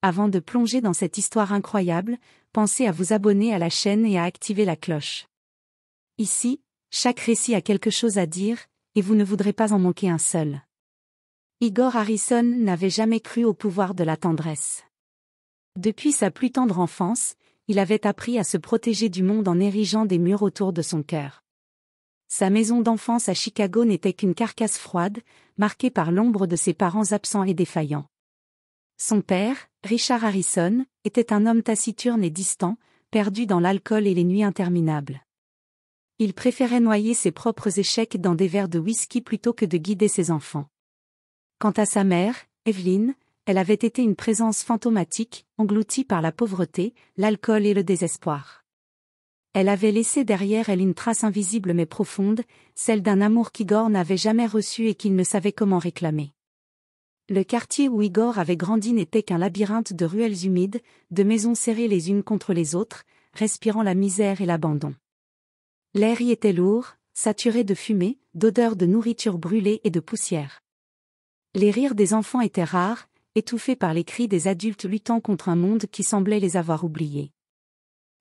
Avant de plonger dans cette histoire incroyable, pensez à vous abonner à la chaîne et à activer la cloche. Ici, chaque récit a quelque chose à dire, et vous ne voudrez pas en manquer un seul. Igor Harrison n'avait jamais cru au pouvoir de la tendresse. Depuis sa plus tendre enfance, il avait appris à se protéger du monde en érigeant des murs autour de son cœur. Sa maison d'enfance à Chicago n'était qu'une carcasse froide, marquée par l'ombre de ses parents absents et défaillants. Son père, Richard Harrison, était un homme taciturne et distant, perdu dans l'alcool et les nuits interminables. Il préférait noyer ses propres échecs dans des verres de whisky plutôt que de guider ses enfants. Quant à sa mère, Evelyn, elle avait été une présence fantomatique, engloutie par la pauvreté, l'alcool et le désespoir. Elle avait laissé derrière elle une trace invisible mais profonde, celle d'un amour qu'Igor n'avait jamais reçu et qu'il ne savait comment réclamer. Le quartier où Igor avait grandi n'était qu'un labyrinthe de ruelles humides, de maisons serrées les unes contre les autres, respirant la misère et l'abandon. L'air y était lourd, saturé de fumée, d'odeurs de nourriture brûlée et de poussière. Les rires des enfants étaient rares, étouffés par les cris des adultes luttant contre un monde qui semblait les avoir oubliés.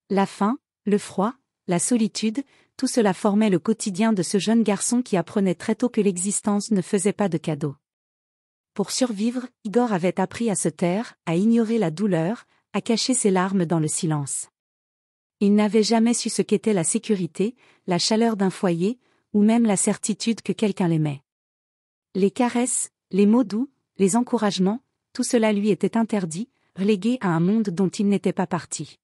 La faim, le froid, la solitude, tout cela formait le quotidien de ce jeune garçon qui apprenait très tôt que l'existence ne faisait pas de cadeaux. Pour survivre, Igor avait appris à se taire, à ignorer la douleur, à cacher ses larmes dans le silence. Il n'avait jamais su ce qu'était la sécurité, la chaleur d'un foyer, ou même la certitude que quelqu'un l'aimait. Les caresses, les mots doux, les encouragements, tout cela lui était interdit, relégué à un monde dont il n'était pas parti.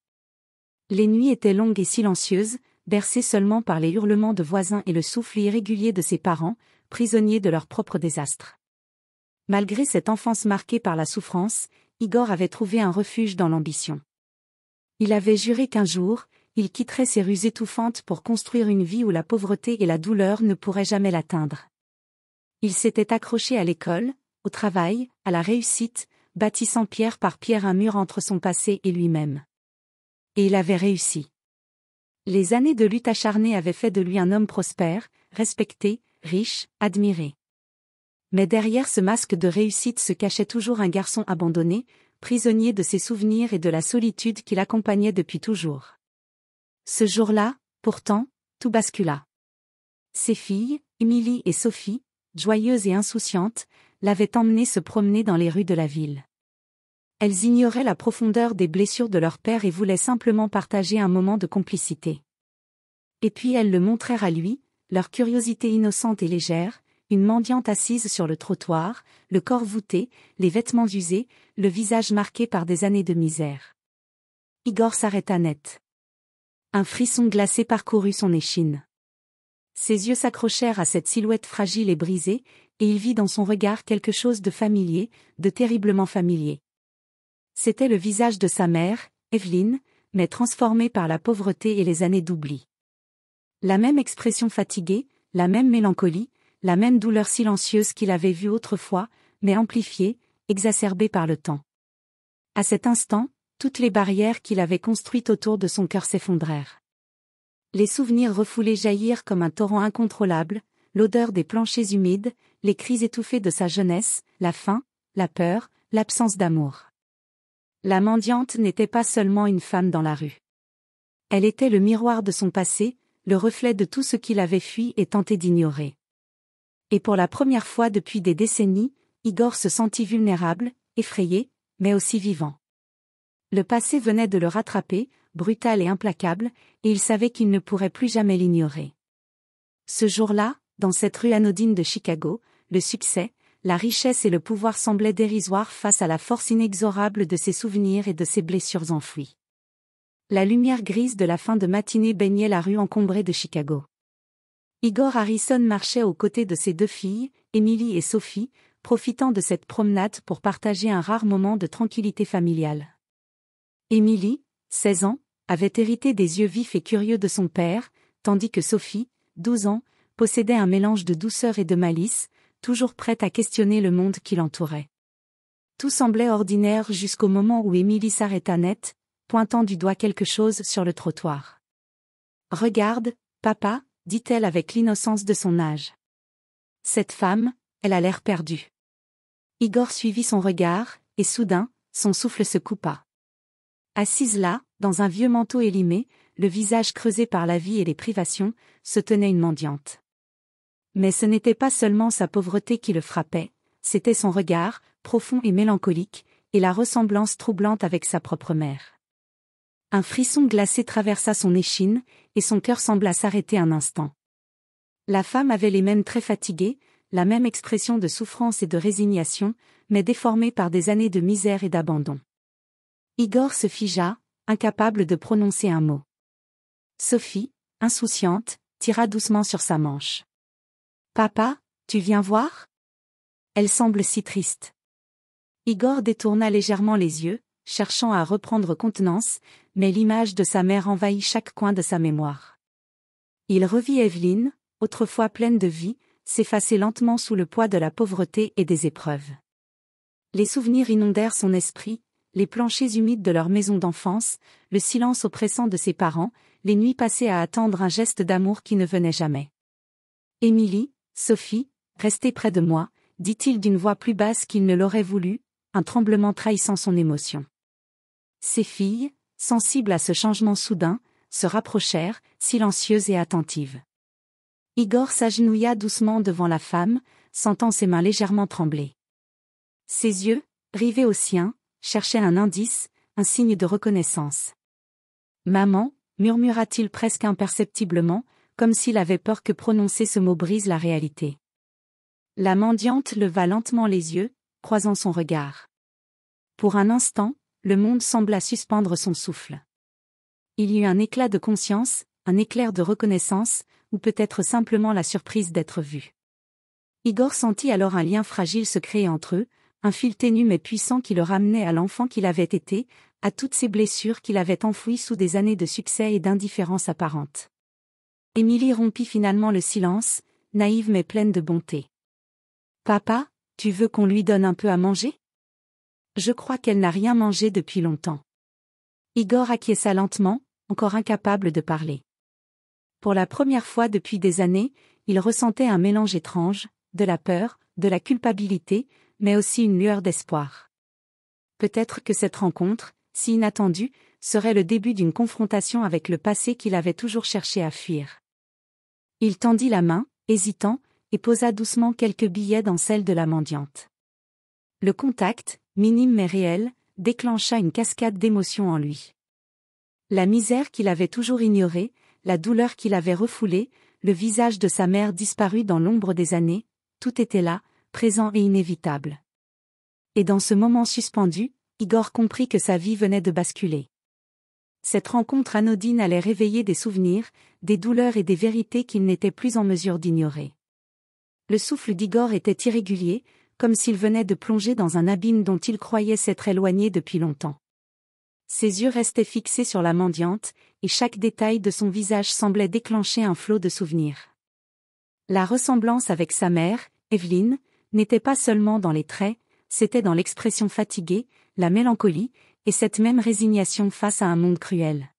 Les nuits étaient longues et silencieuses, bercées seulement par les hurlements de voisins et le souffle irrégulier de ses parents, prisonniers de leur propre désastre. Malgré cette enfance marquée par la souffrance, Igor avait trouvé un refuge dans l'ambition. Il avait juré qu'un jour, il quitterait ces rues étouffantes pour construire une vie où la pauvreté et la douleur ne pourraient jamais l'atteindre. Il s'était accroché à l'école, au travail, à la réussite, bâtissant pierre par pierre un mur entre son passé et lui-même. Et il avait réussi. Les années de lutte acharnée avaient fait de lui un homme prospère, respecté, riche, admiré. Mais derrière ce masque de réussite se cachait toujours un garçon abandonné, prisonnier de ses souvenirs et de la solitude qui l'accompagnait depuis toujours. Ce jour-là, pourtant, tout bascula. Ses filles, Emily et Sophie, joyeuses et insouciantes, l'avaient emmené se promener dans les rues de la ville. Elles ignoraient la profondeur des blessures de leur père et voulaient simplement partager un moment de complicité. Et puis elles le montrèrent à lui, leur curiosité innocente et légère, une mendiante assise sur le trottoir, le corps voûté, les vêtements usés, le visage marqué par des années de misère. Igor s'arrêta net. Un frisson glacé parcourut son échine. Ses yeux s'accrochèrent à cette silhouette fragile et brisée, et il vit dans son regard quelque chose de familier, de terriblement familier. C'était le visage de sa mère, Evelyn, mais transformé par la pauvreté et les années d'oubli. La même expression fatiguée, la même mélancolie, la même douleur silencieuse qu'il avait vue autrefois, mais amplifiée, exacerbée par le temps. À cet instant, toutes les barrières qu'il avait construites autour de son cœur s'effondrèrent. Les souvenirs refoulés jaillirent comme un torrent incontrôlable, l'odeur des planchers humides, les cris étouffés de sa jeunesse, la faim, la peur, l'absence d'amour. La mendiante n'était pas seulement une femme dans la rue. Elle était le miroir de son passé, le reflet de tout ce qu'il avait fui et tenté d'ignorer. Et pour la première fois depuis des décennies, Igor se sentit vulnérable, effrayé, mais aussi vivant. Le passé venait de le rattraper, brutal et implacable, et il savait qu'il ne pourrait plus jamais l'ignorer. Ce jour-là, dans cette rue anodine de Chicago, le succès, la richesse et le pouvoir semblaient dérisoires face à la force inexorable de ses souvenirs et de ses blessures enfouies. La lumière grise de la fin de matinée baignait la rue encombrée de Chicago. Igor Harrison marchait aux côtés de ses deux filles, Emily et Sophie, profitant de cette promenade pour partager un rare moment de tranquillité familiale. Emily, 16 ans, avait hérité des yeux vifs et curieux de son père, tandis que Sophie, 12 ans, possédait un mélange de douceur et de malice, toujours prête à questionner le monde qui l'entourait. Tout semblait ordinaire jusqu'au moment où Emily s'arrêta net, pointant du doigt quelque chose sur le trottoir. « Regarde, papa », dit-elle avec l'innocence de son âge. Cette femme, elle a l'air perdue. Igor suivit son regard, et soudain, son souffle se coupa. Assise là, dans un vieux manteau élimé, le visage creusé par la vie et les privations, se tenait une mendiante. Mais ce n'était pas seulement sa pauvreté qui le frappait, c'était son regard, profond et mélancolique, et la ressemblance troublante avec sa propre mère. Un frisson glacé traversa son échine, et son cœur sembla s'arrêter un instant. La femme avait les mêmes traits fatigués, la même expression de souffrance et de résignation, mais déformée par des années de misère et d'abandon. Igor se figea, incapable de prononcer un mot. Sophie, insouciante, tira doucement sur sa manche. « Papa, tu viens voir ? Elle semble si triste. » Igor détourna légèrement les yeux, cherchant à reprendre contenance, mais l'image de sa mère envahit chaque coin de sa mémoire. Il revit Evelyne, autrefois pleine de vie, s'effacer lentement sous le poids de la pauvreté et des épreuves. Les souvenirs inondèrent son esprit, les planchers humides de leur maison d'enfance, le silence oppressant de ses parents, les nuits passées à attendre un geste d'amour qui ne venait jamais. « Émilie, Sophie, restez près de moi », dit-il d'une voix plus basse qu'il ne l'aurait voulu, un tremblement trahissant son émotion. Ses filles, sensibles à ce changement soudain, se rapprochèrent, silencieuses et attentives. Igor s'agenouilla doucement devant la femme, sentant ses mains légèrement trembler. Ses yeux, rivés aux siens, cherchaient un indice, un signe de reconnaissance. « Maman », murmura-t-il presque imperceptiblement, comme s'il avait peur que prononcer ce mot brise la réalité. La mendiante leva lentement les yeux, croisant son regard. Pour un instant, le monde sembla suspendre son souffle. Il y eut un éclat de conscience, un éclair de reconnaissance, ou peut-être simplement la surprise d'être vu. Igor sentit alors un lien fragile se créer entre eux, un fil ténu mais puissant qui le ramenait à l'enfant qu'il avait été, à toutes ces blessures qu'il avait enfouies sous des années de succès et d'indifférence apparente. Émilie rompit finalement le silence, naïve mais pleine de bonté. « Papa, tu veux qu'on lui donne un peu à manger ? Je crois qu'elle n'a rien mangé depuis longtemps. » Igor acquiesça lentement, encore incapable de parler. Pour la première fois depuis des années, il ressentait un mélange étrange, de la peur, de la culpabilité, mais aussi une lueur d'espoir. Peut-être que cette rencontre, si inattendue, serait le début d'une confrontation avec le passé qu'il avait toujours cherché à fuir. Il tendit la main, hésitant, et posa doucement quelques billets dans celle de la mendiante. Le contact, minime mais réel, déclencha une cascade d'émotions en lui. La misère qu'il avait toujours ignorée, la douleur qu'il avait refoulée, le visage de sa mère disparu dans l'ombre des années, tout était là, présent et inévitable. Et dans ce moment suspendu, Igor comprit que sa vie venait de basculer. Cette rencontre anodine allait réveiller des souvenirs, des douleurs et des vérités qu'il n'était plus en mesure d'ignorer. Le souffle d'Igor était irrégulier, comme s'il venait de plonger dans un abîme dont il croyait s'être éloigné depuis longtemps. Ses yeux restaient fixés sur la mendiante, et chaque détail de son visage semblait déclencher un flot de souvenirs. La ressemblance avec sa mère, Evelyne, n'était pas seulement dans les traits, c'était dans l'expression fatiguée, la mélancolie, et cette même résignation face à un monde cruel.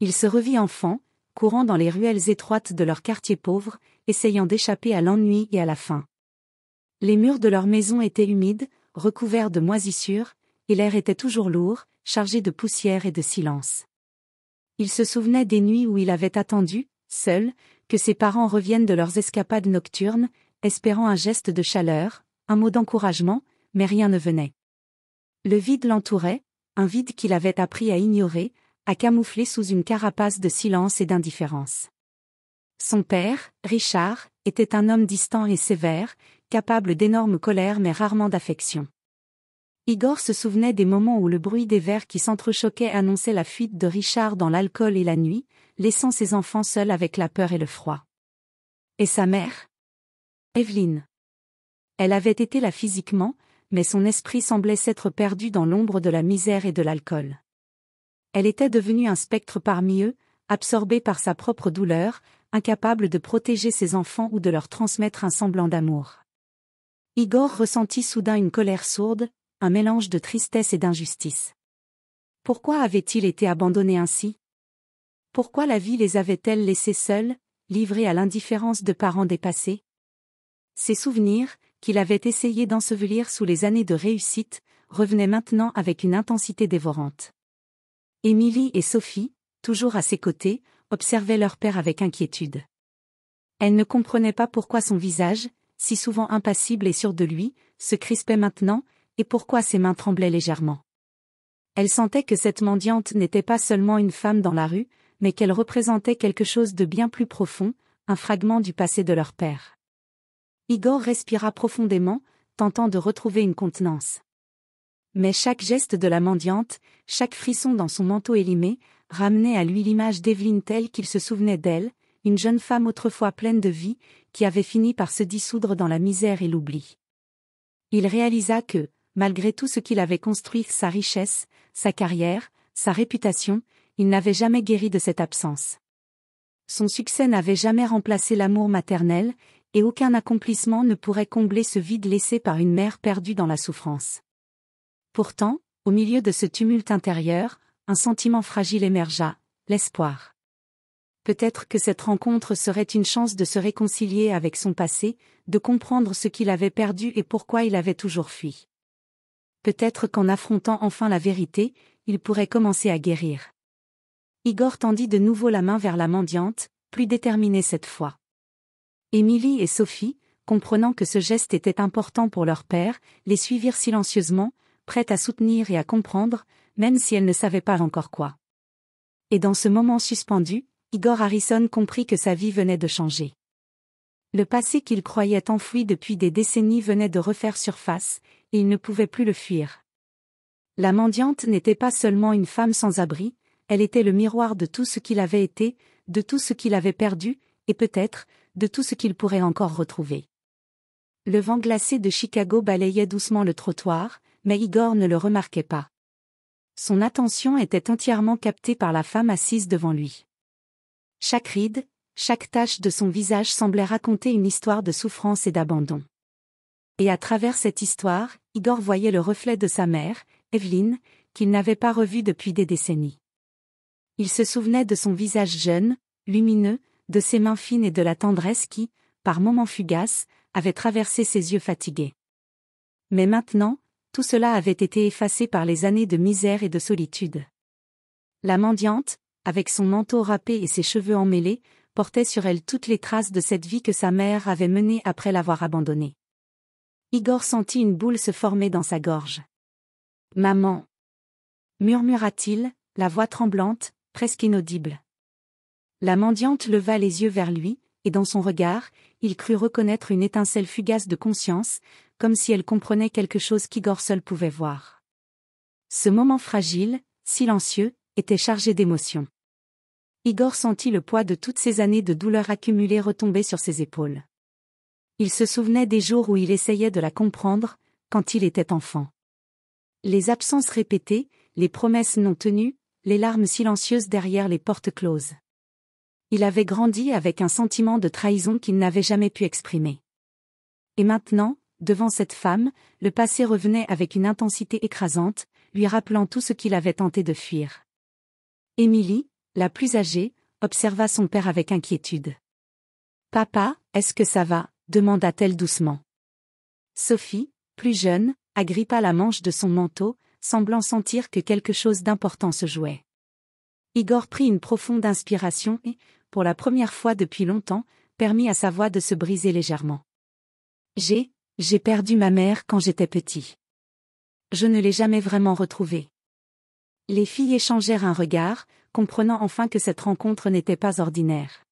Il se revit enfant, courant dans les ruelles étroites de leur quartier pauvre, essayant d'échapper à l'ennui et à la faim. Les murs de leur maison étaient humides, recouverts de moisissures, et l'air était toujours lourd, chargé de poussière et de silence. Il se souvenait des nuits où il avait attendu, seul, que ses parents reviennent de leurs escapades nocturnes, espérant un geste de chaleur, un mot d'encouragement, mais rien ne venait. Le vide l'entourait, un vide qu'il avait appris à ignorer, à camoufler sous une carapace de silence et d'indifférence. Son père, Richard, était un homme distant et sévère, capable d'énormes colères mais rarement d'affection. Igor se souvenait des moments où le bruit des verres qui s'entrechoquaient annonçait la fuite de Richard dans l'alcool et la nuit, laissant ses enfants seuls avec la peur et le froid. Et sa mère ? Evelyne. Elle avait été là physiquement, mais son esprit semblait s'être perdu dans l'ombre de la misère et de l'alcool. Elle était devenue un spectre parmi eux, absorbée par sa propre douleur, incapable de protéger ses enfants ou de leur transmettre un semblant d'amour. Igor ressentit soudain une colère sourde, un mélange de tristesse et d'injustice. Pourquoi avait-il été abandonné ainsi ? Pourquoi la vie les avait-elle laissés seuls, livrés à l'indifférence de parents dépassés ? Ces souvenirs, qu'il avait essayé d'ensevelir sous les années de réussite, revenait maintenant avec une intensité dévorante. Émilie et Sophie, toujours à ses côtés, observaient leur père avec inquiétude. Elle ne comprenait pas pourquoi son visage, si souvent impassible et sûr de lui, se crispait maintenant, et pourquoi ses mains tremblaient légèrement. Elle sentait que cette mendiante n'était pas seulement une femme dans la rue, mais qu'elle représentait quelque chose de bien plus profond, un fragment du passé de leur père. Igor respira profondément, tentant de retrouver une contenance. Mais chaque geste de la mendiante, chaque frisson dans son manteau élimé, ramenait à lui l'image d'Evelyne telle qu'il se souvenait d'elle, une jeune femme autrefois pleine de vie, qui avait fini par se dissoudre dans la misère et l'oubli. Il réalisa que, malgré tout ce qu'il avait construit, sa richesse, sa carrière, sa réputation, il n'avait jamais guéri de cette absence. Son succès n'avait jamais remplacé l'amour maternel, et aucun accomplissement ne pourrait combler ce vide laissé par une mère perdue dans la souffrance. Pourtant, au milieu de ce tumulte intérieur, un sentiment fragile émergea, l'espoir. Peut-être que cette rencontre serait une chance de se réconcilier avec son passé, de comprendre ce qu'il avait perdu et pourquoi il avait toujours fui. Peut-être qu'en affrontant enfin la vérité, il pourrait commencer à guérir. Igor tendit de nouveau la main vers la mendiante, plus déterminée cette fois. Émilie et Sophie, comprenant que ce geste était important pour leur père, les suivirent silencieusement, prêtes à soutenir et à comprendre, même si elles ne savaient pas encore quoi. Et dans ce moment suspendu, Igor Harrison comprit que sa vie venait de changer. Le passé qu'il croyait enfoui depuis des décennies venait de refaire surface, et il ne pouvait plus le fuir. La mendiante n'était pas seulement une femme sans abri, elle était le miroir de tout ce qu'il avait été, de tout ce qu'il avait perdu, et peut-être, de tout ce qu'il pourrait encore retrouver. Le vent glacé de Chicago balayait doucement le trottoir, mais Igor ne le remarquait pas. Son attention était entièrement captée par la femme assise devant lui. Chaque ride, chaque tache de son visage semblait raconter une histoire de souffrance et d'abandon. Et à travers cette histoire, Igor voyait le reflet de sa mère, Evelyne, qu'il n'avait pas revue depuis des décennies. Il se souvenait de son visage jeune, lumineux, de ses mains fines et de la tendresse qui, par moments fugaces, avait traversé ses yeux fatigués. Mais maintenant, tout cela avait été effacé par les années de misère et de solitude. La mendiante, avec son manteau râpé et ses cheveux emmêlés, portait sur elle toutes les traces de cette vie que sa mère avait menée après l'avoir abandonnée. Igor sentit une boule se former dans sa gorge. « Maman !» murmura-t-il, la voix tremblante, presque inaudible. La mendiante leva les yeux vers lui, et dans son regard, il crut reconnaître une étincelle fugace de conscience, comme si elle comprenait quelque chose qu'Igor seul pouvait voir. Ce moment fragile, silencieux, était chargé d'émotions. Igor sentit le poids de toutes ces années de douleur accumulées retomber sur ses épaules. Il se souvenait des jours où il essayait de la comprendre, quand il était enfant. Les absences répétées, les promesses non tenues, les larmes silencieuses derrière les portes closes. Il avait grandi avec un sentiment de trahison qu'il n'avait jamais pu exprimer. Et maintenant, devant cette femme, le passé revenait avec une intensité écrasante, lui rappelant tout ce qu'il avait tenté de fuir. Émilie, la plus âgée, observa son père avec inquiétude. « Papa, est-ce que ça va ?» demanda-t-elle doucement. Sophie, plus jeune, agrippa la manche de son manteau, semblant sentir que quelque chose d'important se jouait. Igor prit une profonde inspiration et, pour la première fois depuis longtemps, permit à sa voix de se briser légèrement. J'ai perdu ma mère quand j'étais petit. Je ne l'ai jamais vraiment retrouvée. » Les filles échangèrent un regard, comprenant enfin que cette rencontre n'était pas ordinaire.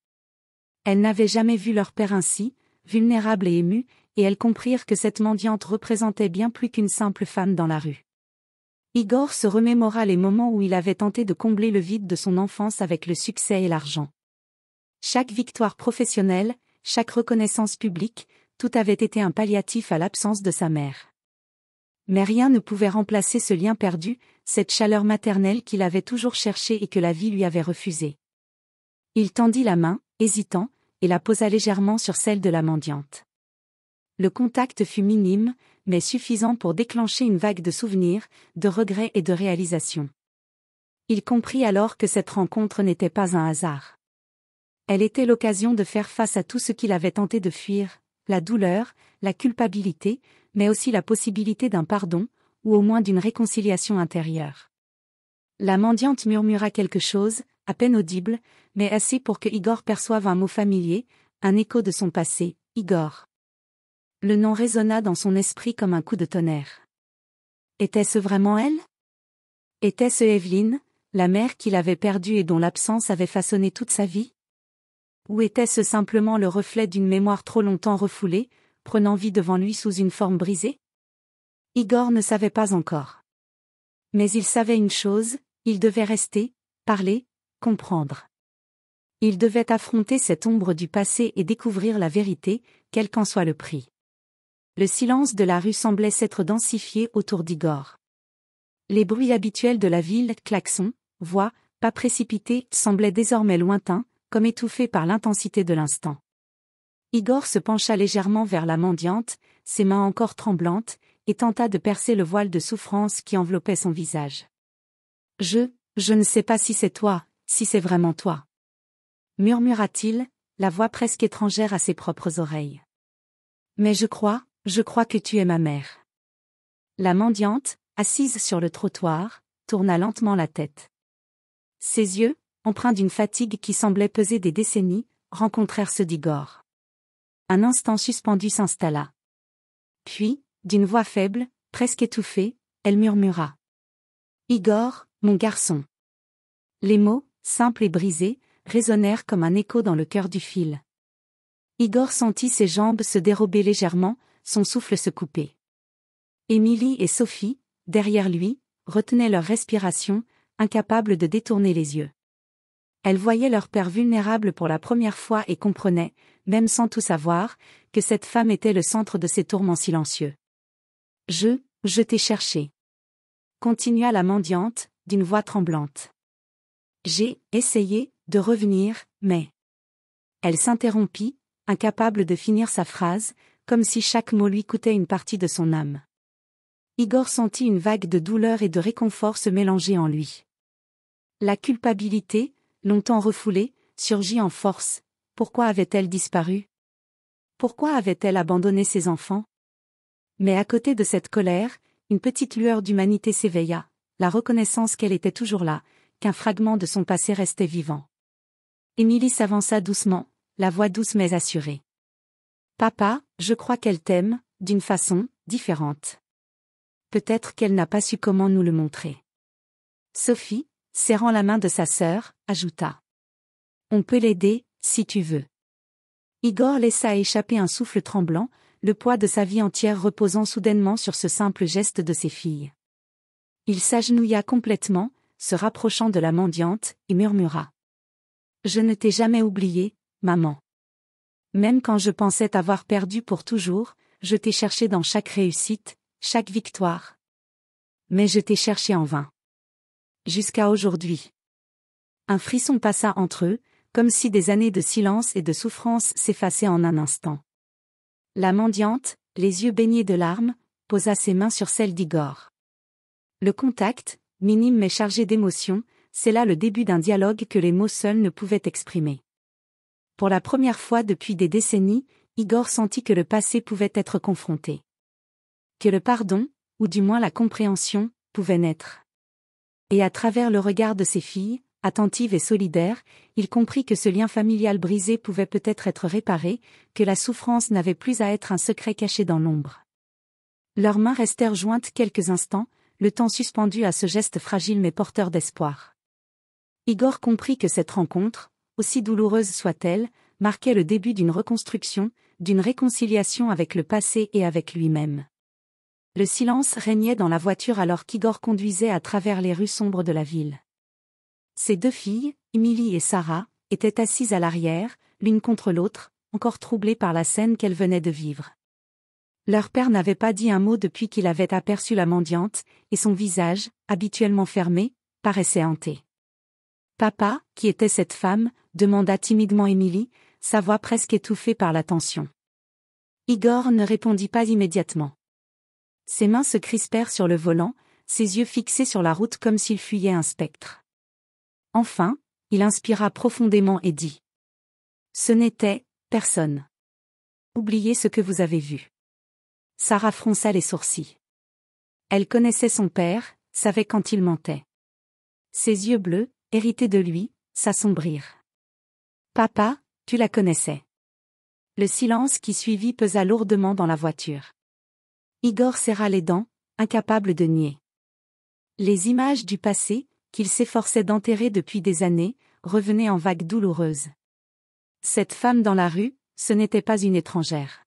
Elles n'avaient jamais vu leur père ainsi, vulnérable et ému, et elles comprirent que cette mendiante représentait bien plus qu'une simple femme dans la rue. Igor se remémora les moments où il avait tenté de combler le vide de son enfance avec le succès et l'argent. Chaque victoire professionnelle, chaque reconnaissance publique, tout avait été un palliatif à l'absence de sa mère. Mais rien ne pouvait remplacer ce lien perdu, cette chaleur maternelle qu'il avait toujours cherchée et que la vie lui avait refusée. Il tendit la main, hésitant, et la posa légèrement sur celle de la mendiante. Le contact fut minime, mais suffisant pour déclencher une vague de souvenirs, de regrets et de réalisations. Il comprit alors que cette rencontre n'était pas un hasard. Elle était l'occasion de faire face à tout ce qu'il avait tenté de fuir, la douleur, la culpabilité, mais aussi la possibilité d'un pardon, ou au moins d'une réconciliation intérieure. La mendiante murmura quelque chose, à peine audible, mais assez pour que Igor perçoive un mot familier, un écho de son passé, Igor. Le nom résonna dans son esprit comme un coup de tonnerre. Était-ce vraiment elle? Était-ce Evelyne, la mère qu'il avait perdue et dont l'absence avait façonné toute sa vie? Ou était-ce simplement le reflet d'une mémoire trop longtemps refoulée, prenant vie devant lui sous une forme brisée? Igor ne savait pas encore. Mais il savait une chose, il devait rester, parler, comprendre. Il devait affronter cette ombre du passé et découvrir la vérité, quel qu'en soit le prix. Le silence de la rue semblait s'être densifié autour d'Igor. Les bruits habituels de la ville, klaxons, voix, pas précipités, semblaient désormais lointains, comme étouffés par l'intensité de l'instant. Igor se pencha légèrement vers la mendiante, ses mains encore tremblantes, et tenta de percer le voile de souffrance qui enveloppait son visage. Je ne sais pas si c'est toi, si c'est vraiment toi. Murmura-t-il, la voix presque étrangère à ses propres oreilles. Mais je crois que tu es ma mère. La mendiante, assise sur le trottoir, tourna lentement la tête. Ses yeux, empreints d'une fatigue qui semblait peser des décennies, rencontrèrent ceux d'Igor. Un instant suspendu s'installa. Puis, d'une voix faible, presque étouffée, elle murmura. Igor, mon garçon. Les mots, simples et brisés, résonnèrent comme un écho dans le cœur du fil. Igor sentit ses jambes se dérober légèrement, son souffle se couper. Émilie et Sophie, derrière lui, retenaient leur respiration, incapables de détourner les yeux. Elles voyaient leur père vulnérable pour la première fois et comprenaient, même sans tout savoir, que cette femme était le centre de ces tourments silencieux. Je t'ai cherché. Continua la mendiante, d'une voix tremblante. J'ai essayé de revenir, mais... Elle s'interrompit, incapable de finir sa phrase, comme si chaque mot lui coûtait une partie de son âme. Igor sentit une vague de douleur et de réconfort se mélanger en lui. La culpabilité, longtemps refoulée, surgit en force. Pourquoi avait-elle disparu? Pourquoi avait-elle abandonné ses enfants? Mais à côté de cette colère, une petite lueur d'humanité s'éveilla, la reconnaissance qu'elle était toujours là, qu'un fragment de son passé restait vivant. Émilie s'avança doucement, la voix douce mais assurée. Papa, je crois qu'elle t'aime, d'une façon différente. Peut-être qu'elle n'a pas su comment nous le montrer. Sophie, serrant la main de sa sœur, ajouta. On peut l'aider, si tu veux. Igor laissa échapper un souffle tremblant, le poids de sa vie entière reposant soudainement sur ce simple geste de ses filles. Il s'agenouilla complètement, se rapprochant de la mendiante, et murmura. Je ne t'ai jamais oublié, maman. Même quand je pensais t'avoir perdu pour toujours, je t'ai cherché dans chaque réussite, chaque victoire. Mais je t'ai cherché en vain. Jusqu'à aujourd'hui. Un frisson passa entre eux, comme si des années de silence et de souffrance s'effaçaient en un instant. La mendiante, les yeux baignés de larmes, posa ses mains sur celles d'Igor. Le contact, minime mais chargé d'émotion, c'est là le début d'un dialogue que les mots seuls ne pouvaient exprimer. Pour la première fois depuis des décennies, Igor sentit que le passé pouvait être confronté. Que le pardon, ou du moins la compréhension, pouvait naître. Et à travers le regard de ses filles, attentives et solidaires, il comprit que ce lien familial brisé pouvait peut-être être réparé, que la souffrance n'avait plus à être un secret caché dans l'ombre. Leurs mains restèrent jointes quelques instants, le temps suspendu à ce geste fragile mais porteur d'espoir. Igor comprit que cette rencontre, aussi douloureuse soit-elle, marquait le début d'une reconstruction, d'une réconciliation avec le passé et avec lui-même. Le silence régnait dans la voiture alors qu'Igor conduisait à travers les rues sombres de la ville. Ses deux filles, Émilie et Sarah, étaient assises à l'arrière, l'une contre l'autre, encore troublées par la scène qu'elles venaient de vivre. Leur père n'avait pas dit un mot depuis qu'il avait aperçu la mendiante, et son visage, habituellement fermé, paraissait hanté. « Papa, qui était cette femme ?» demanda timidement Émilie, sa voix presque étouffée par la tension. Igor ne répondit pas immédiatement. Ses mains se crispèrent sur le volant, ses yeux fixés sur la route comme s'il fuyait un spectre. Enfin, il inspira profondément et dit. « Ce n'était personne. Oubliez ce que vous avez vu. » Sarah fronça les sourcils. Elle connaissait son père, savait quand il mentait. Ses yeux bleus, hérités de lui, s'assombrirent. Papa, tu la connaissais. Le silence qui suivit pesa lourdement dans la voiture. Igor serra les dents, incapable de nier. Les images du passé, qu'il s'efforçait d'enterrer depuis des années, revenaient en vagues douloureuses. Cette femme dans la rue, ce n'était pas une étrangère.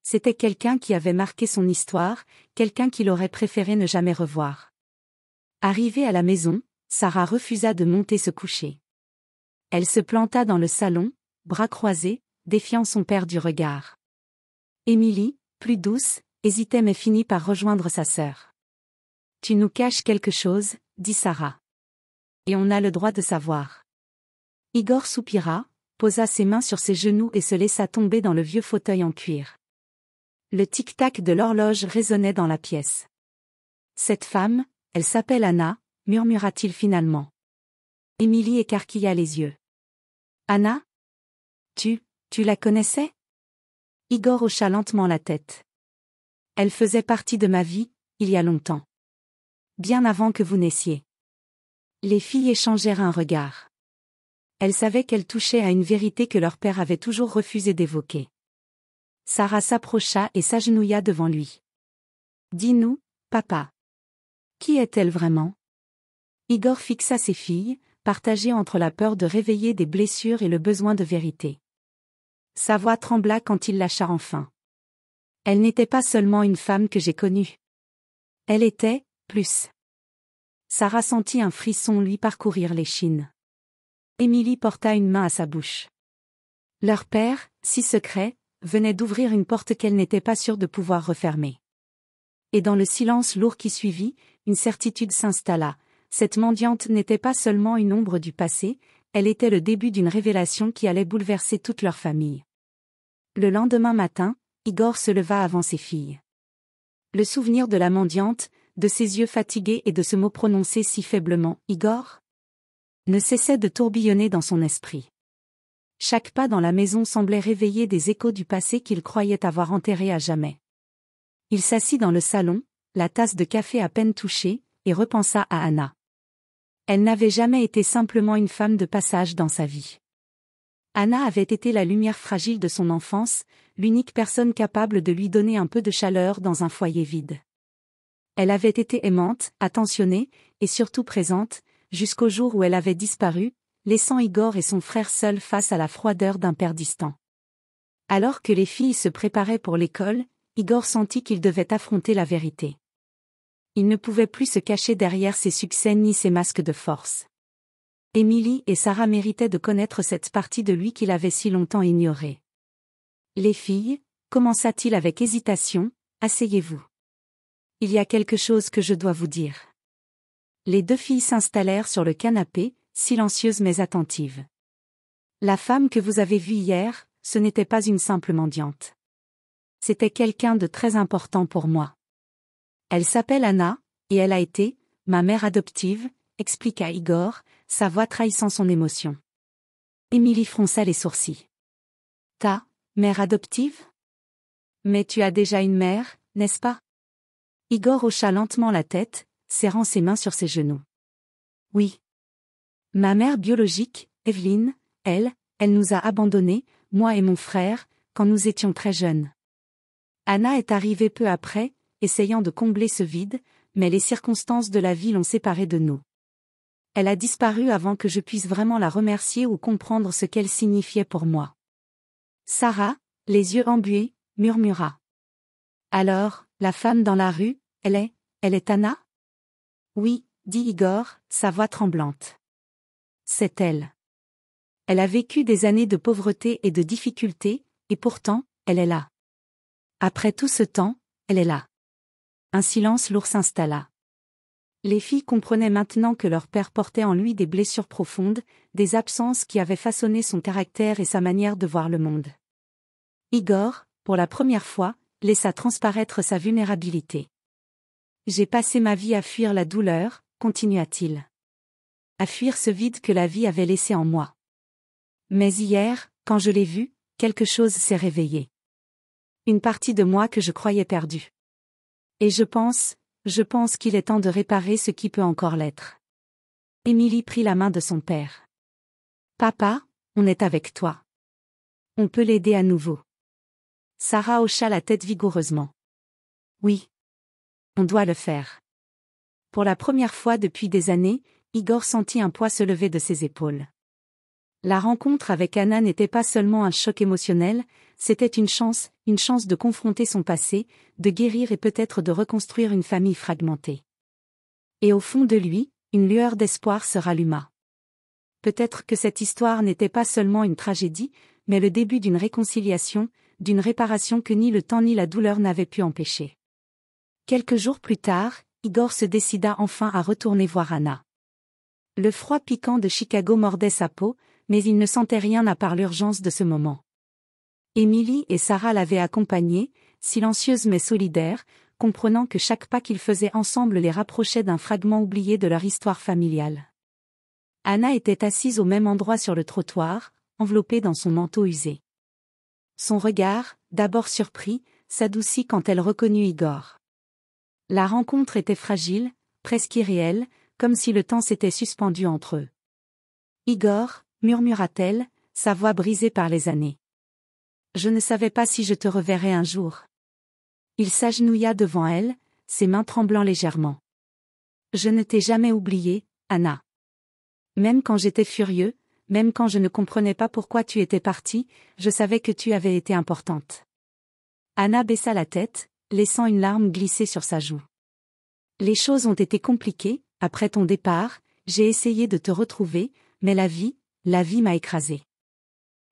C'était quelqu'un qui avait marqué son histoire, quelqu'un qu'il aurait préféré ne jamais revoir. Arrivée à la maison, Sarah refusa de monter se coucher. Elle se planta dans le salon, bras croisés, défiant son père du regard. Émilie, plus douce, hésitait mais finit par rejoindre sa sœur. « Tu nous caches quelque chose, » dit Sarah. « Et on a le droit de savoir. » Igor soupira, posa ses mains sur ses genoux et se laissa tomber dans le vieux fauteuil en cuir. Le tic-tac de l'horloge résonnait dans la pièce. « Cette femme, elle s'appelle Anna, » murmura-t-il finalement. Émilie écarquilla les yeux. « Anna ? Tu la connaissais ?» Igor hocha lentement la tête. « Elle faisait partie de ma vie, il y a longtemps. Bien avant que vous naissiez. » Les filles échangèrent un regard. Elles savaient qu'elles touchaient à une vérité que leur père avait toujours refusé d'évoquer. Sarah s'approcha et s'agenouilla devant lui. « Dis-nous, papa. Qui est-elle vraiment ?» Igor fixa ses filles, partagées entre la peur de réveiller des blessures et le besoin de vérité. Sa voix trembla quand il lâcha enfin. « Elle n'était pas seulement une femme que j'ai connue. Elle était, plus. » Sarah sentit un frisson lui parcourir l'échine. Émilie porta une main à sa bouche. Leur père, si secret, venait d'ouvrir une porte qu'elle n'était pas sûre de pouvoir refermer. Et dans le silence lourd qui suivit, une certitude s'installa. Cette mendiante n'était pas seulement une ombre du passé, elle était le début d'une révélation qui allait bouleverser toute leur famille. Le lendemain matin, Igor se leva avant ses filles. Le souvenir de la mendiante, de ses yeux fatigués et de ce mot prononcé si faiblement « Igor ?» ne cessait de tourbillonner dans son esprit. Chaque pas dans la maison semblait réveiller des échos du passé qu'il croyait avoir enterré à jamais. Il s'assit dans le salon, la tasse de café à peine touchée, et repensa à Anna. Elle n'avait jamais été simplement une femme de passage dans sa vie. Anna avait été la lumière fragile de son enfance, l'unique personne capable de lui donner un peu de chaleur dans un foyer vide. Elle avait été aimante, attentionnée, et surtout présente, jusqu'au jour où elle avait disparu, laissant Igor et son frère seuls face à la froideur d'un père distant. Alors que les filles se préparaient pour l'école, Igor sentit qu'il devait affronter la vérité. Il ne pouvait plus se cacher derrière ses succès ni ses masques de force. Émilie et Sarah méritaient de connaître cette partie de lui qu'il avait si longtemps ignorée. « Les filles, » commença-t-il avec hésitation, « asseyez-vous. Il y a quelque chose que je dois vous dire. » Les deux filles s'installèrent sur le canapé, silencieuses mais attentives. « La femme que vous avez vue hier, ce n'était pas une simple mendiante. C'était quelqu'un de très important pour moi. Elle s'appelle Anna, et elle a été, ma mère adoptive, » expliqua Igor, sa voix trahissant son émotion. Émilie fronça les sourcils. « Ta mère adoptive ? Mais tu as déjà une mère, n'est-ce pas ?» Igor hocha lentement la tête, serrant ses mains sur ses genoux. « Oui. Ma mère biologique, Evelyne, elle nous a abandonnés, moi et mon frère, quand nous étions très jeunes. Anna est arrivée peu après, essayant de combler ce vide, mais les circonstances de la vie l'ont séparée de nous. Elle a disparu avant que je puisse vraiment la remercier ou comprendre ce qu'elle signifiait pour moi. » Sarah, les yeux embués, murmura. « Alors, la femme dans la rue, elle est Anna ?» ?»« Oui, » dit Igor, sa voix tremblante. « C'est elle. Elle a vécu des années de pauvreté et de difficultés, et pourtant, elle est là. Après tout ce temps, elle est là. » Un silence lourd s'installa. Les filles comprenaient maintenant que leur père portait en lui des blessures profondes, des absences qui avaient façonné son caractère et sa manière de voir le monde. Igor, pour la première fois, laissa transparaître sa vulnérabilité. « J'ai passé ma vie à fuir la douleur, » continua-t-il. « À fuir ce vide que la vie avait laissé en moi. Mais hier, quand je l'ai vu, quelque chose s'est réveillé. Une partie de moi que je croyais perdue. Et je pense Je pense qu'il est temps de réparer ce qui peut encore l'être. Émilie prit la main de son père. Papa, on est avec toi. On peut l'aider à nouveau. Sarah hocha la tête vigoureusement. Oui. On doit le faire. Pour la première fois depuis des années, Igor sentit un poids se lever de ses épaules. La rencontre avec Anna n'était pas seulement un choc émotionnel, c'était une chance de confronter son passé, de guérir et peut-être de reconstruire une famille fragmentée. Et au fond de lui, une lueur d'espoir se ralluma. Peut-être que cette histoire n'était pas seulement une tragédie, mais le début d'une réconciliation, d'une réparation que ni le temps ni la douleur n'avaient pu empêcher. Quelques jours plus tard, Igor se décida enfin à retourner voir Anna. Le froid piquant de Chicago mordait sa peau, mais il ne sentait rien à part l'urgence de ce moment. Émilie et Sarah l'avaient accompagnée, silencieuse mais solidaire, comprenant que chaque pas qu'ils faisaient ensemble les rapprochait d'un fragment oublié de leur histoire familiale. Anna était assise au même endroit sur le trottoir, enveloppée dans son manteau usé. Son regard, d'abord surpris, s'adoucit quand elle reconnut Igor. La rencontre était fragile, presque irréelle, comme si le temps s'était suspendu entre eux. Igor, murmura-t-elle, sa voix brisée par les années. Je ne savais pas si je te reverrais un jour. Il s'agenouilla devant elle, ses mains tremblant légèrement. Je ne t'ai jamais oubliée, Anna. Même quand j'étais furieux, même quand je ne comprenais pas pourquoi tu étais partie, je savais que tu avais été importante. Anna baissa la tête, laissant une larme glisser sur sa joue. Les choses ont été compliquées, après ton départ, j'ai essayé de te retrouver, mais la vie m'a écrasée.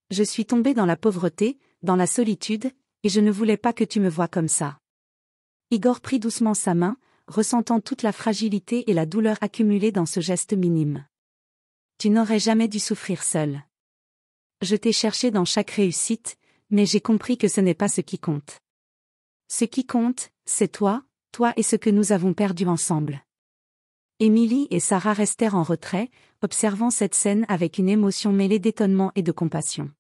Je suis tombée dans la pauvreté, dans la solitude, et je ne voulais pas que tu me voies comme ça. Igor prit doucement sa main, ressentant toute la fragilité et la douleur accumulées dans ce geste minime. Tu n'aurais jamais dû souffrir seul. Je t'ai cherché dans chaque réussite, mais j'ai compris que ce n'est pas ce qui compte. Ce qui compte, c'est toi et ce que nous avons perdu ensemble. Émilie et Sarah restèrent en retrait, observant cette scène avec une émotion mêlée d'étonnement et de compassion.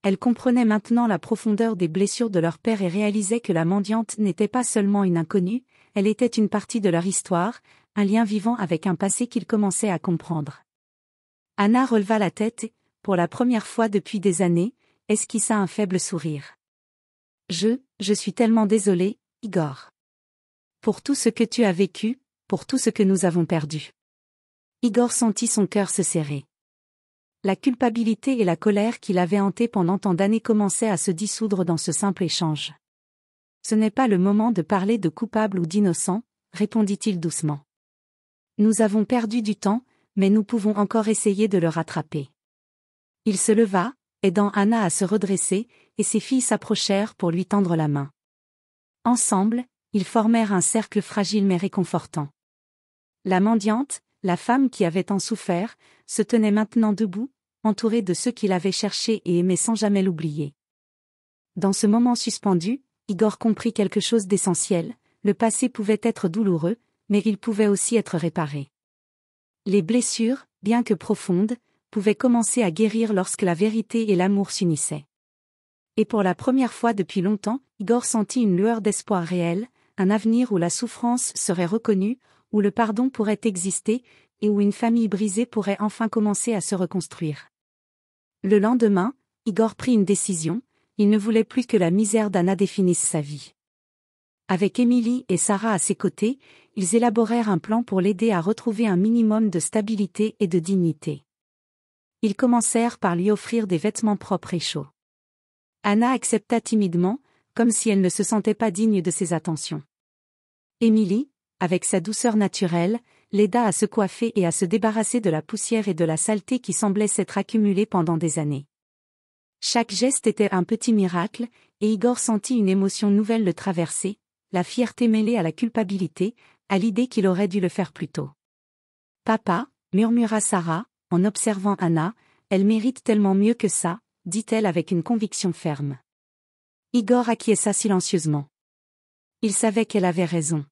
Elles comprenaient maintenant la profondeur des blessures de leur père et réalisaient que la mendiante n'était pas seulement une inconnue, elle était une partie de leur histoire, un lien vivant avec un passé qu'ils commençaient à comprendre. Anna releva la tête et, pour la première fois depuis des années, esquissa un faible sourire. Je suis tellement désolée, Igor. Pour tout ce que tu as vécu, pour tout ce que nous avons perdu. Igor sentit son cœur se serrer. La culpabilité et la colère qu'il avait hantées pendant tant d'années commençaient à se dissoudre dans ce simple échange. Ce n'est pas le moment de parler de coupable ou d'innocent, répondit-il doucement. Nous avons perdu du temps, mais nous pouvons encore essayer de le rattraper. Il se leva, aidant Anna à se redresser, et ses filles s'approchèrent pour lui tendre la main. Ensemble, ils formèrent un cercle fragile mais réconfortant. La mendiante, la femme qui avait tant souffert, se tenait maintenant debout, entourée de ceux qui l'avaient cherchée et aimée sans jamais l'oublier. Dans ce moment suspendu, Igor comprit quelque chose d'essentiel, le passé pouvait être douloureux, mais il pouvait aussi être réparé. Les blessures, bien que profondes, pouvaient commencer à guérir lorsque la vérité et l'amour s'unissaient. Et pour la première fois depuis longtemps, Igor sentit une lueur d'espoir réel, un avenir où la souffrance serait reconnue, où le pardon pourrait exister, et où une famille brisée pourrait enfin commencer à se reconstruire. Le lendemain, Igor prit une décision, il ne voulait plus que la misère d'Anna définisse sa vie. Avec Émilie et Sarah à ses côtés, ils élaborèrent un plan pour l'aider à retrouver un minimum de stabilité et de dignité. Ils commencèrent par lui offrir des vêtements propres et chauds. Anna accepta timidement, comme si elle ne se sentait pas digne de ses attentions. Émilie, avec sa douceur naturelle, l'aida à se coiffer et à se débarrasser de la poussière et de la saleté qui semblaient s'être accumulées pendant des années. Chaque geste était un petit miracle, et Igor sentit une émotion nouvelle le traverser, la fierté mêlée à la culpabilité, à l'idée qu'il aurait dû le faire plus tôt. « Papa » murmura Sarah, en observant Anna, « elle mérite tellement mieux que ça », dit-elle avec une conviction ferme. Igor acquiesça silencieusement. Il savait qu'elle avait raison.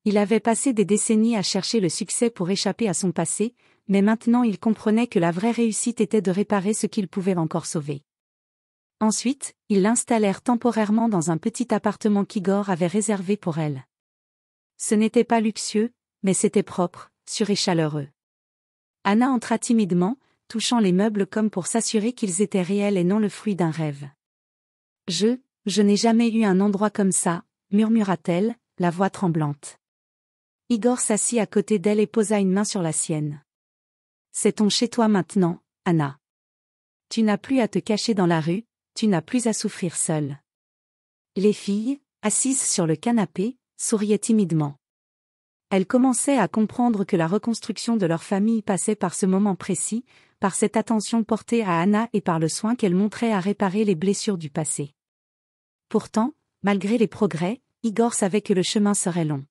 Il avait passé des décennies à chercher le succès pour échapper à son passé, mais maintenant il comprenait que la vraie réussite était de réparer ce qu'il pouvait encore sauver. Ensuite, ils l'installèrent temporairement dans un petit appartement qu'Igor avait réservé pour elle. Ce n'était pas luxueux, mais c'était propre, sûr et chaleureux. Anna entra timidement, touchant les meubles comme pour s'assurer qu'ils étaient réels et non le fruit d'un rêve. Je n'ai jamais eu un endroit comme ça, murmura-t-elle, la voix tremblante. Igor s'assit à côté d'elle et posa une main sur la sienne. C'est ton chez-toi maintenant, Anna. Tu n'as plus à te cacher dans la rue, tu n'as plus à souffrir seule. Les filles, assises sur le canapé, souriaient timidement. Elles commençaient à comprendre que la reconstruction de leur famille passait par ce moment précis, par cette attention portée à Anna et par le soin qu'elle montrait à réparer les blessures du passé. Pourtant, malgré les progrès, Igor savait que le chemin serait long.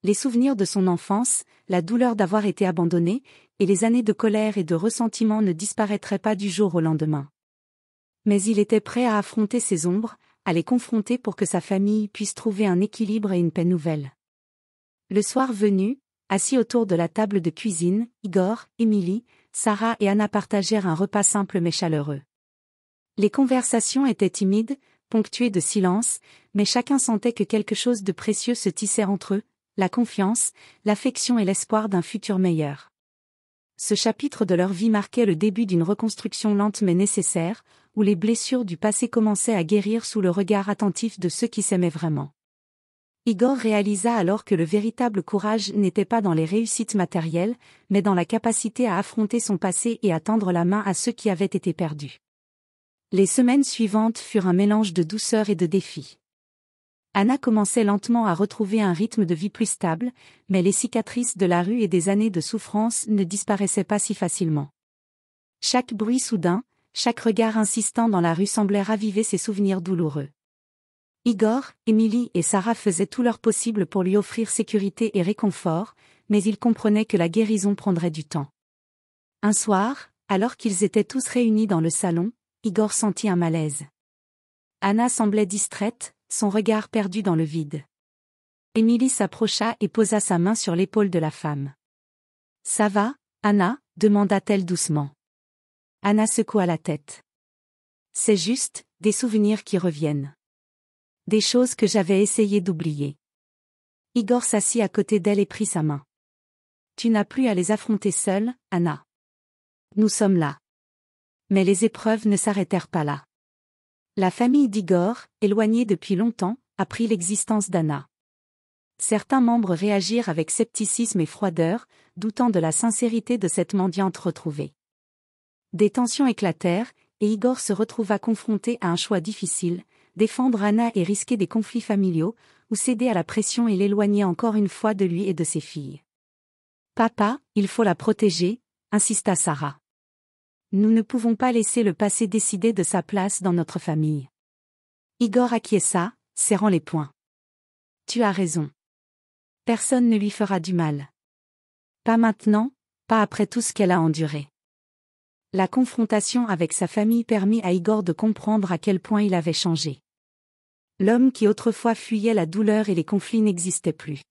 Les souvenirs de son enfance, la douleur d'avoir été abandonné, et les années de colère et de ressentiment ne disparaîtraient pas du jour au lendemain. Mais il était prêt à affronter ces ombres, à les confronter pour que sa famille puisse trouver un équilibre et une paix nouvelle. Le soir venu, assis autour de la table de cuisine, Igor, Émilie, Sarah et Anna partagèrent un repas simple mais chaleureux. Les conversations étaient timides, ponctuées de silence, mais chacun sentait que quelque chose de précieux se tissait entre eux, la confiance, l'affection et l'espoir d'un futur meilleur. Ce chapitre de leur vie marquait le début d'une reconstruction lente mais nécessaire, où les blessures du passé commençaient à guérir sous le regard attentif de ceux qui s'aimaient vraiment. Igor réalisa alors que le véritable courage n'était pas dans les réussites matérielles, mais dans la capacité à affronter son passé et à tendre la main à ceux qui avaient été perdus. Les semaines suivantes furent un mélange de douceur et de défis. Anna commençait lentement à retrouver un rythme de vie plus stable, mais les cicatrices de la rue et des années de souffrance ne disparaissaient pas si facilement. Chaque bruit soudain, chaque regard insistant dans la rue semblait raviver ses souvenirs douloureux. Igor, Émilie et Sarah faisaient tout leur possible pour lui offrir sécurité et réconfort, mais ils comprenaient que la guérison prendrait du temps. Un soir, alors qu'ils étaient tous réunis dans le salon, Igor sentit un malaise. Anna semblait distraite, son regard perdu dans le vide. Émilie s'approcha et posa sa main sur l'épaule de la femme. « Ça va, Anna » demanda-t-elle doucement. Anna secoua la tête. « C'est juste, des souvenirs qui reviennent. Des choses que j'avais essayé d'oublier. » Igor s'assit à côté d'elle et prit sa main. « Tu n'as plus à les affronter seule, Anna. Nous sommes là. » Mais les épreuves ne s'arrêtèrent pas là. La famille d'Igor, éloignée depuis longtemps, apprit l'existence d'Anna. Certains membres réagirent avec scepticisme et froideur, doutant de la sincérité de cette mendiante retrouvée. Des tensions éclatèrent, et Igor se retrouva confronté à un choix difficile, défendre Anna et risquer des conflits familiaux, ou céder à la pression et l'éloigner encore une fois de lui et de ses filles. « Papa, il faut la protéger » insista Sarah. « Nous ne pouvons pas laisser le passé décider de sa place dans notre famille. » Igor acquiesça, serrant les poings. « Tu as raison. Personne ne lui fera du mal. Pas maintenant, pas après tout ce qu'elle a enduré. » La confrontation avec sa famille permit à Igor de comprendre à quel point il avait changé. L'homme qui autrefois fuyait la douleur et les conflits n'existait plus.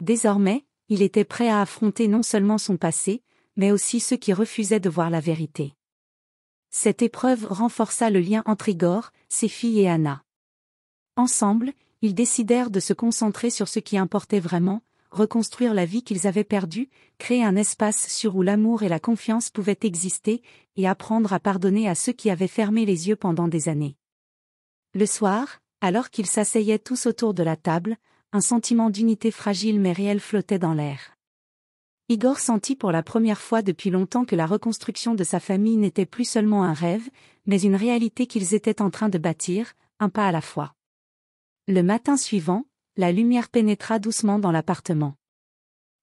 Désormais, il était prêt à affronter non seulement son passé, mais aussi ceux qui refusaient de voir la vérité. Cette épreuve renforça le lien entre Igor, ses filles et Anna. Ensemble, ils décidèrent de se concentrer sur ce qui importait vraiment, reconstruire la vie qu'ils avaient perdue, créer un espace sûr où l'amour et la confiance pouvaient exister, et apprendre à pardonner à ceux qui avaient fermé les yeux pendant des années. Le soir, alors qu'ils s'asseyaient tous autour de la table, un sentiment d'unité fragile mais réel flottait dans l'air. Igor sentit pour la première fois depuis longtemps que la reconstruction de sa famille n'était plus seulement un rêve, mais une réalité qu'ils étaient en train de bâtir, un pas à la fois. Le matin suivant, la lumière pénétra doucement dans l'appartement.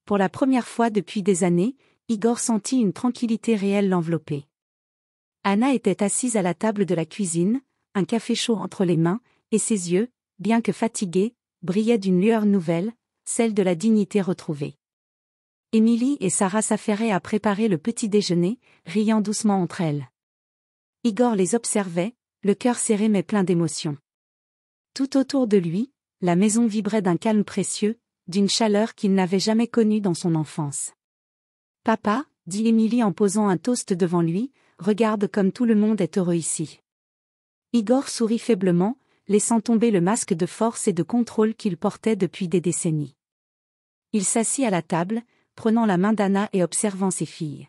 Pour la première fois depuis des années, Igor sentit une tranquillité réelle l'envelopper. Anna était assise à la table de la cuisine, un café chaud entre les mains, et ses yeux, bien que fatigués, brillaient d'une lueur nouvelle, celle de la dignité retrouvée. Émilie et Sarah s'affairaient à préparer le petit déjeuner, riant doucement entre elles. Igor les observait, le cœur serré mais plein d'émotion. Tout autour de lui, la maison vibrait d'un calme précieux, d'une chaleur qu'il n'avait jamais connue dans son enfance. « Papa » dit Émilie en posant un toast devant lui, « regarde comme tout le monde est heureux ici. » Igor sourit faiblement, laissant tomber le masque de force et de contrôle qu'il portait depuis des décennies. Il s'assit à la table, prenant la main d'Anna et observant ses filles.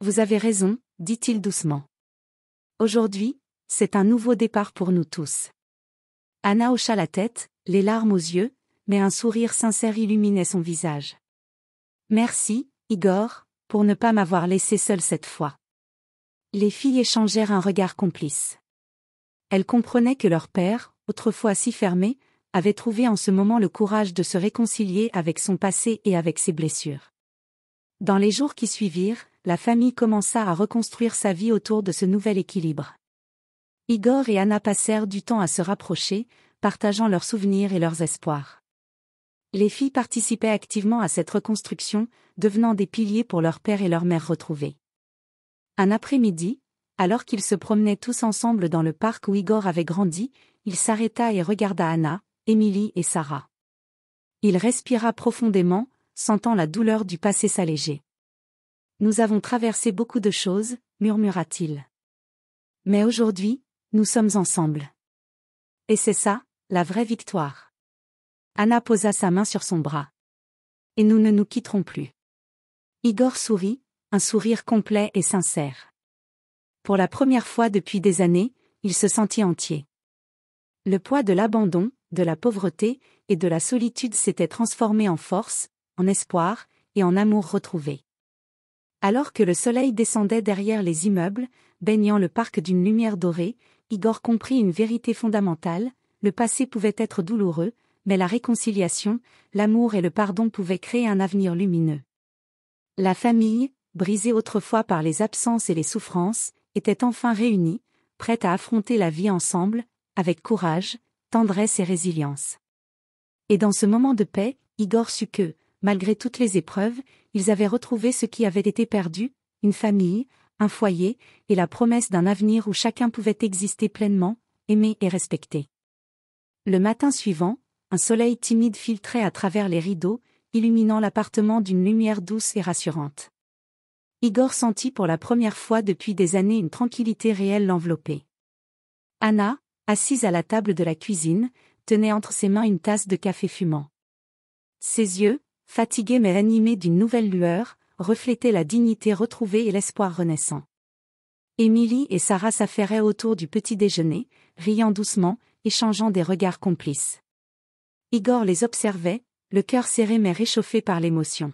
Vous avez raison, dit-il doucement. Aujourd'hui, c'est un nouveau départ pour nous tous. Anna hocha la tête, les larmes aux yeux, mais un sourire sincère illuminait son visage. Merci, Igor, pour ne pas m'avoir laissé seule cette fois. Les filles échangèrent un regard complice. Elles comprenaient que leur père, autrefois si fermé, avait trouvé en ce moment le courage de se réconcilier avec son passé et avec ses blessures. Dans les jours qui suivirent, la famille commença à reconstruire sa vie autour de ce nouvel équilibre. Igor et Anna passèrent du temps à se rapprocher, partageant leurs souvenirs et leurs espoirs. Les filles participaient activement à cette reconstruction, devenant des piliers pour leur père et leur mère retrouvés. Un après-midi, alors qu'ils se promenaient tous ensemble dans le parc où Igor avait grandi, il s'arrêta et regarda Anna, Émilie et Sarah. Il respira profondément, sentant la douleur du passé s'alléger. « Nous avons traversé beaucoup de choses, murmura-t-il. Mais aujourd'hui, nous sommes ensemble. Et c'est ça, la vraie victoire. » Anna posa sa main sur son bras. « Et nous ne nous quitterons plus. » Igor sourit, un sourire complet et sincère. Pour la première fois depuis des années, il se sentit entier. Le poids de l'abandon, de la pauvreté et de la solitude s'était transformé en force, en espoir et en amour retrouvé. Alors que le soleil descendait derrière les immeubles, baignant le parc d'une lumière dorée, Igor comprit une vérité fondamentale: le passé pouvait être douloureux, mais la réconciliation, l'amour et le pardon pouvaient créer un avenir lumineux. La famille, brisée autrefois par les absences et les souffrances, était enfin réunie, prête à affronter la vie ensemble, avec courage, tendresse et résilience. Et dans ce moment de paix, Igor sut que, malgré toutes les épreuves, ils avaient retrouvé ce qui avait été perdu, une famille, un foyer, et la promesse d'un avenir où chacun pouvait exister pleinement, aimé et respecté. Le matin suivant, un soleil timide filtrait à travers les rideaux, illuminant l'appartement d'une lumière douce et rassurante. Igor sentit pour la première fois depuis des années une tranquillité réelle l'envelopper. Anna, assise à la table de la cuisine, tenait entre ses mains une tasse de café fumant. Ses yeux, fatigués mais animés d'une nouvelle lueur, reflétaient la dignité retrouvée et l'espoir renaissant. Émilie et Sarah s'affairaient autour du petit déjeuner, riant doucement, échangeant des regards complices. Igor les observait, le cœur serré mais réchauffé par l'émotion.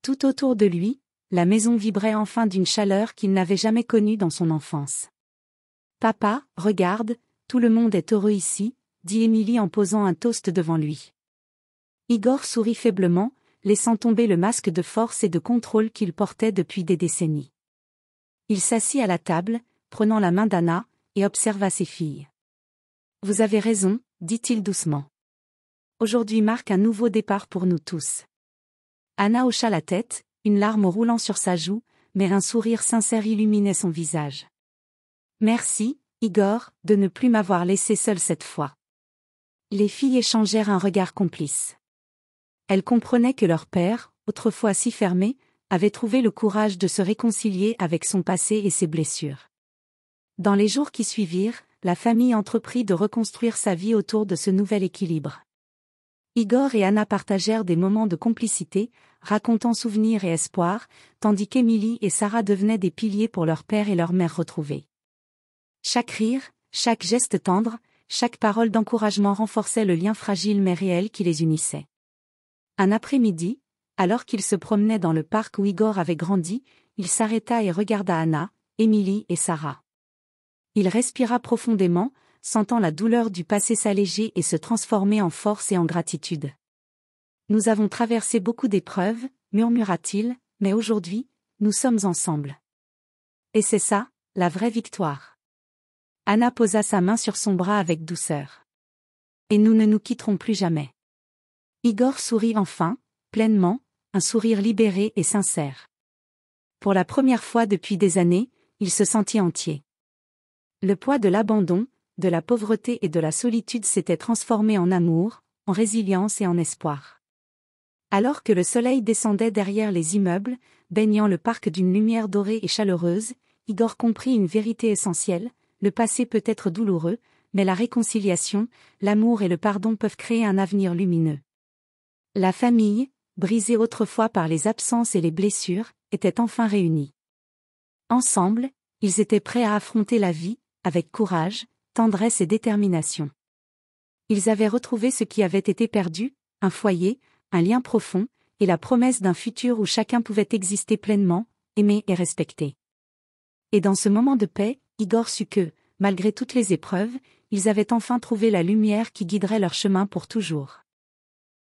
Tout autour de lui, la maison vibrait enfin d'une chaleur qu'il n'avait jamais connue dans son enfance. « Papa, regarde, tout le monde est heureux ici », dit Émilie en posant un toast devant lui. Igor sourit faiblement, laissant tomber le masque de force et de contrôle qu'il portait depuis des décennies. Il s'assit à la table, prenant la main d'Anna, et observa ses filles. « Vous avez raison, » dit-il doucement. « Aujourd'hui marque un nouveau départ pour nous tous. » Anna hocha la tête, une larme roulant sur sa joue, mais un sourire sincère illuminait son visage. « Merci, Igor, de ne plus m'avoir laissé seule cette fois. » Les filles échangèrent un regard complice. Elles comprenaient que leur père, autrefois si fermé, avait trouvé le courage de se réconcilier avec son passé et ses blessures. Dans les jours qui suivirent, la famille entreprit de reconstruire sa vie autour de ce nouvel équilibre. Igor et Anna partagèrent des moments de complicité, racontant souvenirs et espoirs, tandis qu'Émilie et Sarah devenaient des piliers pour leur père et leur mère retrouvés. Chaque rire, chaque geste tendre, chaque parole d'encouragement renforçait le lien fragile mais réel qui les unissait. Un après-midi, alors qu'ils se promenaient dans le parc où Igor avait grandi, il s'arrêta et regarda Anna, Émilie et Sarah. Il respira profondément, sentant la douleur du passé s'alléger et se transformer en force et en gratitude. « Nous avons traversé beaucoup d'épreuves, » murmura-t-il, « mais aujourd'hui, nous sommes ensemble. Et c'est ça, la vraie victoire. » Anna posa sa main sur son bras avec douceur. « Et nous ne nous quitterons plus jamais. » Igor sourit enfin, pleinement, un sourire libéré et sincère. Pour la première fois depuis des années, il se sentit entier. Le poids de l'abandon, de la pauvreté et de la solitude s'était transformé en amour, en résilience et en espoir. Alors que le soleil descendait derrière les immeubles, baignant le parc d'une lumière dorée et chaleureuse, Igor comprit une vérité essentielle: le passé peut être douloureux, mais la réconciliation, l'amour et le pardon peuvent créer un avenir lumineux. La famille, brisée autrefois par les absences et les blessures, était enfin réunie. Ensemble, ils étaient prêts à affronter la vie, avec courage, tendresse et détermination. Ils avaient retrouvé ce qui avait été perdu, un foyer, un lien profond, et la promesse d'un futur où chacun pouvait exister pleinement, aimé et respecté. Et dans ce moment de paix, Igor sut que, malgré toutes les épreuves, ils avaient enfin trouvé la lumière qui guiderait leur chemin pour toujours.